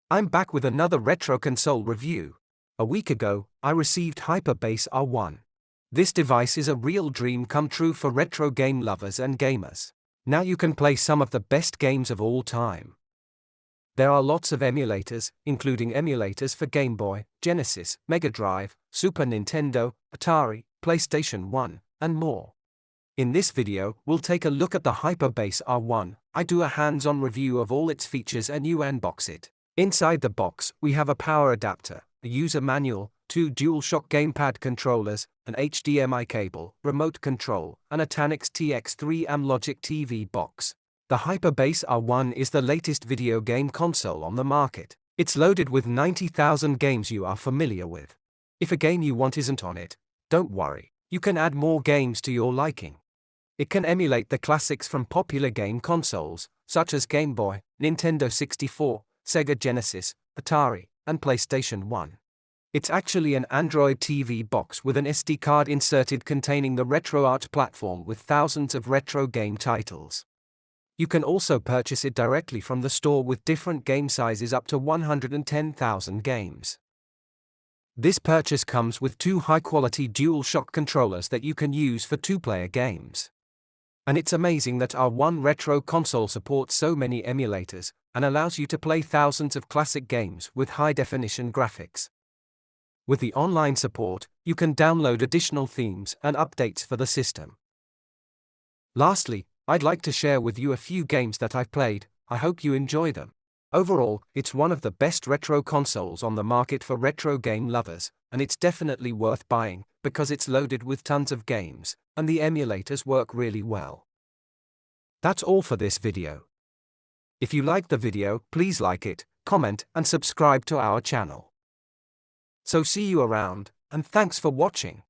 I'm back with another retro console review. A week ago, I received Hyperbase R1. This device is a real dream come true for retro game lovers and gamers. Now you can play some of the best games of all time. There are lots of emulators, including emulators for Game Boy, Genesis, Mega Drive, Super Nintendo, Atari, PlayStation 1, and more. In this video, we'll take a look at the Hyperbase R1. I do a hands-on review of all its features and you unbox it. Inside the box, we have a power adapter, a user manual, 2 DualShock gamepad controllers, an HDMI cable, remote control, and a Tanix TX3 Amlogic TV box. The Hyperbase R1 is the latest video game console on the market. It's loaded with 90,000 games you are familiar with. If a game you want isn't on it, don't worry, you can add more games to your liking. It can emulate the classics from popular game consoles, such as Game Boy, Nintendo 64, Sega Genesis, Atari, and PlayStation 1. It's actually an Android TV box with an SD card inserted containing the RetroArt platform with thousands of retro game titles. You can also purchase it directly from the store with different game sizes up to 110,000 games. This purchase comes with 2 high-quality DualShock controllers that you can use for 2-player games. And it's amazing that R1 Retro console supports so many emulators, and allows you to play thousands of classic games with high-definition graphics. With the online support, you can download additional themes and updates for the system. Lastly, I'd like to share with you a few games that I've played. I hope you enjoy them. Overall, it's one of the best retro consoles on the market for retro game lovers, and it's definitely worth buying, because it's loaded with tons of games, and the emulators work really well. That's all for this video. If you liked the video, please like it, comment, and subscribe to our channel. So see you around, and thanks for watching.